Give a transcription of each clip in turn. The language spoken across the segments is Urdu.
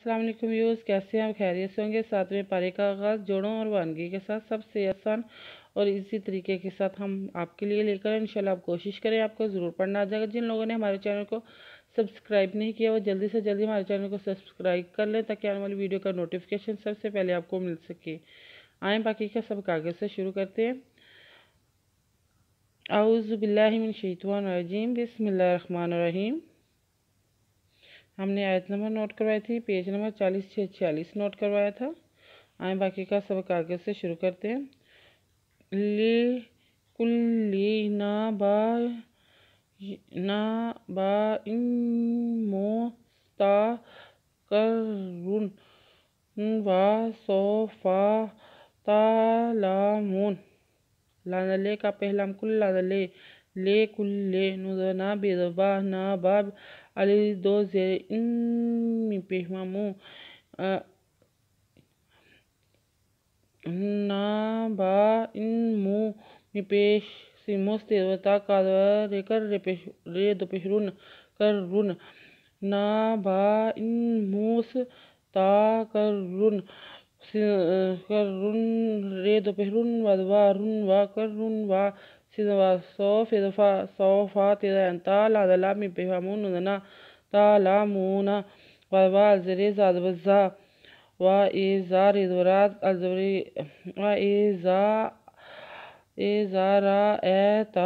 السلام علیکم ویورز، کیسے ہیں آپ؟ خیریت سے ہوں گے۔ 7ویں پارے کا آغاز جوڑوں اور وانگی کے ساتھ سب سے آسان اور اسی طریقے کے ساتھ ہم آپ کے لیے لے کر انشاءاللہ آپ کوشش کریں آپ کو ضرور پڑھنا آ جائے گا۔ جن لوگوں نے ہمارے چینل کو سبسکرائب نہیں کیا وہ جلدی سے جلدی ہمارے چینل کو سبسکرائب کر لیں تاکہ آنے والی ویڈیو کا نوٹیفیکیشن سب سے پہلے آپ کو مل سکے۔ آئیں باقی کا سبق آگے سے شروع کرتے ہیں۔ اعوذ باللہ من الشیطان الرجیم، بسم اللہ الرحمن الرحیم۔ ہم نے آیت نمبر نوٹ کروائی تھی، پیج نمبر 46 نوٹ کروایا تھا۔ آئیں باقی کا سبق آگے سے شروع کرتے ہیں۔ لِكُلِّ نَبَإٍ مُسْتَقَرٌّ وَسَوْفَ تَعْلَمُونَ۔ لام لے کا پہلا کل لے لے کل لے نوزنا بیدبا نابا علی دو زیر ان می پیشمامو نابا ان مو می پیش سیموس تیروتا کادر ریکر ری دو پیشرون کر رون نابا ان موس تا کر رون ری دو پیشرون ودوا رون وا کر رون وا سیدوا صوف ادفا صوفا تیرا انتا لادلا می پیشمامو نوزنا تا لامونا ودوا الزری زاد وزا وَإِذَا رِدْوَرَاتْ الزَّوْرِي وَإِذَا رَأَيْتَ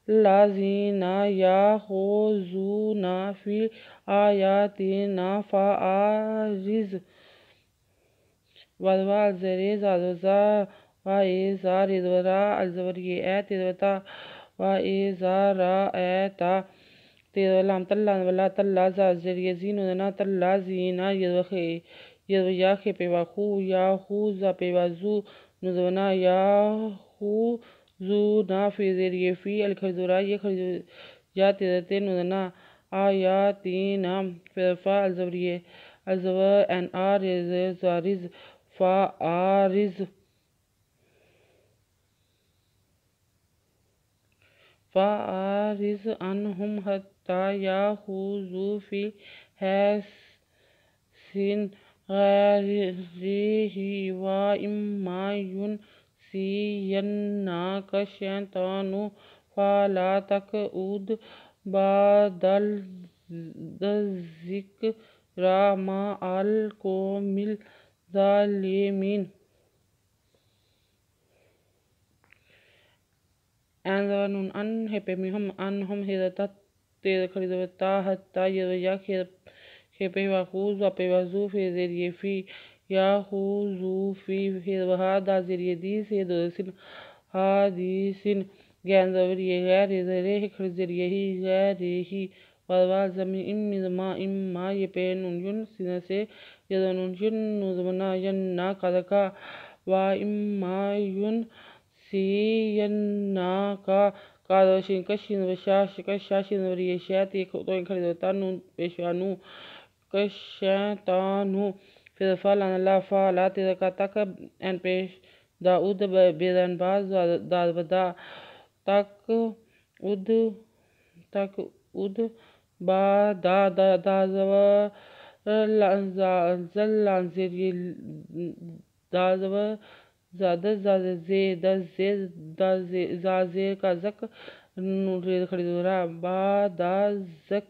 الَّذِينَ يَخُوضُونَ فِي آيَاتِنَا فَأَعْرِضْ وَدْوَا الزَّرِي زَادْ وَزَا وَإِذَا رِدْوَرَاتْ الزَّوْرِي تِدْوَتَا وَإِذَا رَأَيْتَ تِدْوَلَامْ تَلَّا وَلَا تَلَّا زَادْ زَرِي زِينُ دَنَا تَلَّا زِينَ یا خے پیوا خو یا خو زا پیوا زو نزونا یا خو زو نا فی زیریے فی الخرزورا یہ خرزور یا تیرتے نزونا آیاتینا فیرفا الزوریے الزوا این آرز زارز فا آرز انہم حتی یا خو زو فی حیثین غیرہ وَإِمَّا يُنْسِيَنَّكَ الشَّيْطَانُ فَلَا تَقْعُدْ بَعْدَ الذِّكْرَىٰ مَعَ الْقَوْمِ الظَّالِمِينَ۔ انظرون ان ہیپے میہم انہم ہیرتا تیر خریدوتا حتی یا خیپے وخوز و پیوزو فی زیریے فی یا خوزو فی ہیروہا دا زیریے دیس ہیدوسن حادیسن گین زوریے غیر زیرے خرزیریے ہی غیرہی وروال زمین اما یہ پینون یون سینسے یدونون یون نوزمنا یننا کدکا اما یون سیننا کادوشن کشن وشاش کشاشن وریے شیط ایک خطوئن خریدوتا نون پیشوانو کشیطانو فیرفا لانا فا لا تیرکا تک این پیش داود بیرن باز داد ودا تک اد با دا زوا زلان زیری دا زوا زاد زیر کا زک نورید خریدورا با دا زک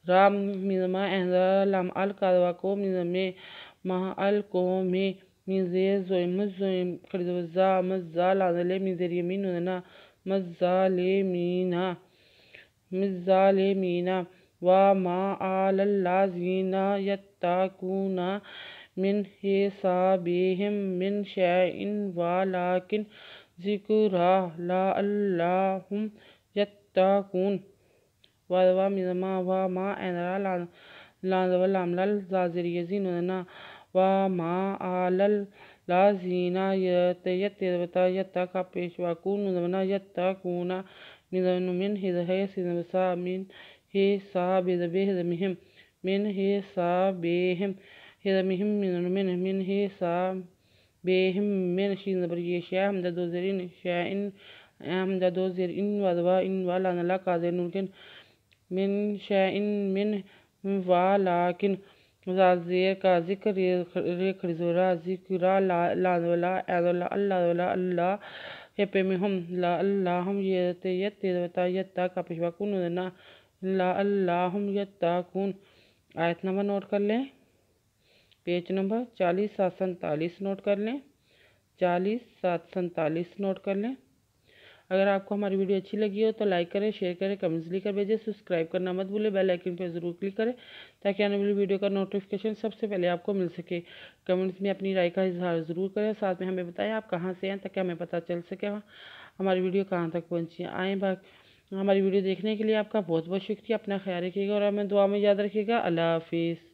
رام میزما احضا لام الکادواکو میزمی مہا الکومی میزیر زوی مزوی خریدوزا مزا لانلے میزیر یمین ودنا مزالیمینا وما آل اللذین یتاکون من حسابهم من شیئن ولیکن ذکرہ لعلہم یتاکون وَدْوَا مِزَمَا وَمَا اَنْرَا لَانْزَوَ لَامْلَل زَازِرِ يَزِينُ دَنَا وَمَا آلَل لَازِينَ يَتِّرْوَتَا يَتَّاكَ پِشْوَاكُونُ دَوَنَا يَتَّاكُونَ مِزَنُ مِنْ حِزَحَيَسِنَ وَسَا مِنْ حِسَابِ ذَبِهِمْ مِنْ حِسَابِهِمْ مِنْ حِسَابِهِمْ مِنْ شِينَ بَرِيَ شَيْءٍ دَدُو زِرِنْ شَيْءٍ دَدُو زِرِنْ وَدْوَا إِنْ وَلَانَ لَكَ زِرْنُ من شيء من ولكن زازیر کا ذکر ری خرزورا ذکرہ لان ولا ایدولا اللہ ولا اللہ ہپے میں ہم لا اللہ ہم یت وتا یتا کا پشوا کن نا لا اللہ ہم یتا کن۔ آیت نمبر نوٹ کر لیں، پیج نمبر 40,747 نوٹ کر لیں، 40,747 نوٹ کر لیں۔ اگر آپ کو ہماری ویڈیو اچھی لگی ہو تو لائک کریں، شیئر کریں، کمنٹس لکھ کر بھیجیں، سبسکرائب کرنا مت بھولیں، بیل آئیکن پہ ضرور کلک کریں تاکہ آنے والی ویڈیو کا نوٹیفیکیشن سب سے پہلے آپ کو مل سکے۔ کمنٹس میں اپنی رائے کا اظہار ضرور کریں، ساتھ میں ہمیں بتائیں آپ کہاں سے ہیں تاکہ ہمیں پتہ چل سکے ہماری ویڈیو کہاں تک پہنچی ہے۔ ہماری ویڈیو دیکھنے کے لیے آپ کا بہت بہت شکریہ، اپنا خیال رکھیے گا اور ہمیں دعا میں یاد رکھیے گا۔ اللہ حافظ۔